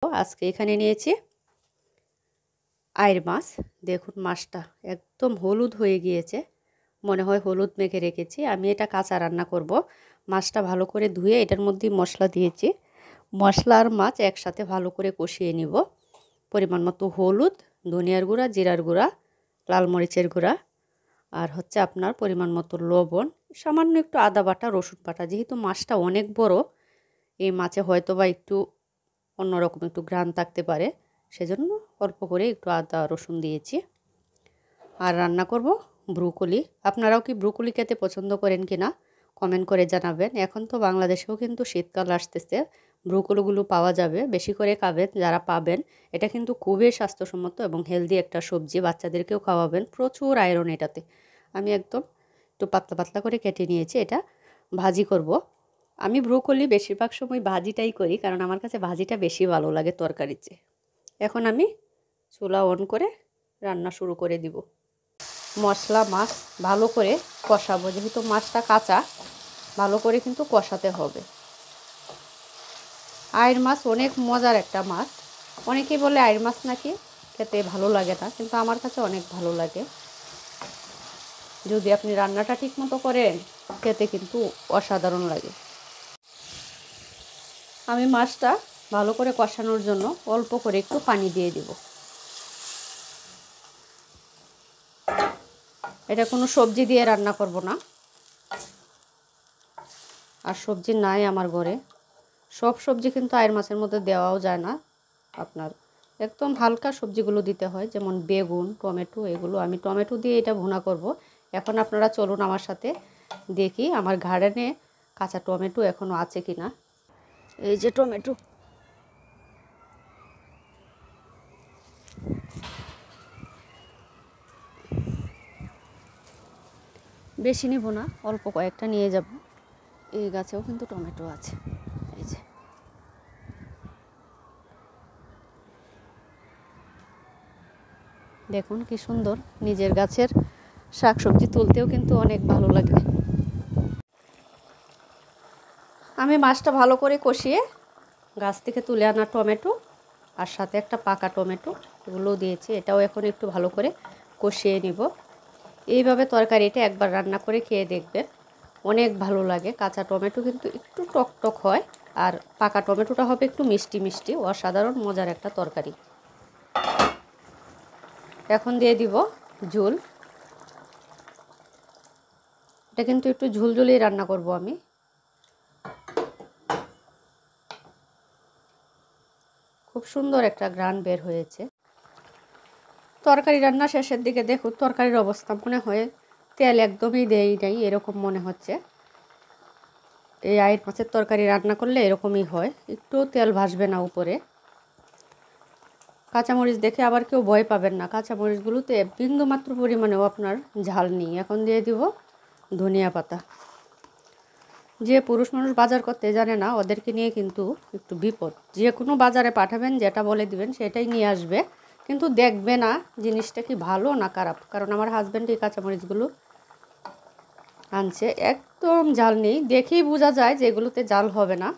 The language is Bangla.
আজকে এখানে নিয়েছি আইড় মাছ। দেখুন মাছটা একদম হলুদ হয়ে গিয়েছে, মনে হয় হলুদ মেখে রেখেছি। আমি এটা কাঁচা রান্না করব। মাছটা ভালো করে ধুয়ে এটার মধ্যে মশলা দিয়েছি। মশলা আর মাছ একসাথে ভালো করে কষিয়ে নিব। পরিমাণ মতো হলুদ, ধনিয়ার গুঁড়া, জিরার গুঁড়া, লাল মরিচের গুঁড়া, আর হচ্ছে আপনার পরিমাণ মতো লবণ, সামান্য একটু আদা বাটা, রসুন বাটা। যেহেতু মাছটা অনেক বড়, এই মাছে হয়তো বা একটু অন্যরকম একটু ঘ্রাণ থাকতে পারে, সেজন্য অল্প করে একটু আদা রসুন দিয়েছি। আর রান্না করব ব্রুকলি। আপনারাও কি ব্রুকলি খেতে পছন্দ করেন কি না কমেন্ট করে জানাবেন। এখন তো বাংলাদেশেও কিন্তু শীতকাল আসতেছে, ব্রুকলিগুলো পাওয়া যাবে, বেশি করে খাবেন যারা পাবেন। এটা কিন্তু খুবই স্বাস্থ্যসম্মত এবং হেলদি একটা সবজি, বাচ্চাদেরকেও খাওয়াবেন, প্রচুর আয়রন এটাতে। আমি একদম একটু পাতলা পাতলা করে কেটে নিয়েছি। এটা ভাজি করব। আমি ব্রোকলি বেশিরভাগ সময় ভাজিটাই করি, কারণ আমার কাছে ভাজিটা বেশি ভালো লাগে তরকারির চেয়ে। এখন আমি চুলা অন করে রান্না শুরু করে দিব। মশলা মাছ ভালো করে কষাবো, যেহেতু মাছটা কাঁচা, ভালো করে কিন্তু কষাতে হবে। আইড় মাছ অনেক মজার একটা মাছ। অনেকেই বলে আইড় মাছ নাকি খেতে ভালো লাগে না, কিন্তু আমার কাছে অনেক ভালো লাগে। যদি আপনি রান্নাটা ঠিক মতো করেন, খেতে কিন্তু অসাধারণ লাগে। আমি মাছটা ভালো করে কষানোর জন্য অল্প করে একটু পানি দিয়ে দিব। এটা কোনো সবজি দিয়ে রান্না করব না, আর সবজি নাই আমার ঘরে। সব সবজি কিন্তু আইড় মাছের মধ্যে দেওয়াও যায় না। আপনার একদম হালকা সবজিগুলো দিতে হয়, যেমন বেগুন, টমেটো, এগুলো। আমি টমেটো দিয়ে এটা ভুনা করব। এখন আপনারা চলুন আমার সাথে, দেখি আমার গার্ডেনে কাঁচা টমেটো এখনও আছে কি না। এই যে টমেটো, বেশি নিব না, অল্প কয়েকটা নিয়ে যাব। এই গাছেও কিন্তু টমেটো আছে, এই যে। দেখুন কি সুন্দর, নিজের গাছের শাকসবজি তুলতেও কিন্তু অনেক ভালো লাগে। আমি মাছটা ভালো করে কষিয়ে গাছ থেকে তুলে আনা টমেটো আর সাথে একটা পাকা টমেটো, এগুলোও দিয়েছি। এটাও এখন একটু ভালো করে কষিয়ে নিব। এইভাবে তরকারিটা একবার রান্না করে খেয়ে দেখবেন, অনেক ভালো লাগে। কাঁচা টমেটো কিন্তু একটু টক টক হয়, আর পাকা টমেটোটা হবে একটু মিষ্টি মিষ্টি। অসাধারণ মজার একটা তরকারি। এখন দিয়ে দিব ঝোল। এটা কিন্তু একটু ঝুলঝুলি রান্না করব আমি। খুব সুন্দর একটা ঘ্রাণ বের হয়েছে। তরকারি রান্না শেষের দিকে দেখুন তরকারির অবস্থা, মনে হয় তেল একদমই দেই নাই, এরকম মনে হচ্ছে। এই আইড় মাছের তরকারি রান্না করলে এরকমই হয়, একটু তেল ভাসবে না উপরে। কাঁচামরিচ দেখে আবার কেউ ভয় পাবেন না, কাঁচামরিচগুলোতে বিন্দুমাত্র পরিমাণেও আপনার ঝাল নেই। এখন দিয়ে দিব ধনিয়া পাতা। যে পুরুষ মানুষ বাজার করতে জানে না, ওদেরকে নিয়ে কিন্তু একটু বিপদ। যে কোনো বাজারে পাঠাবেন, যেটা বলে দিবেন সেটাই নিয়ে আসবে, কিন্তু দেখবে না জিনিসটা কি ভালো না খারাপ। কারণ আমার হাজব্যান্ড এই কাঁচামরিচগুলো আনছে, একদম ঝাল নেই, দেখেই বোঝা যায় যে এগুলোতে ঝাল হবে না।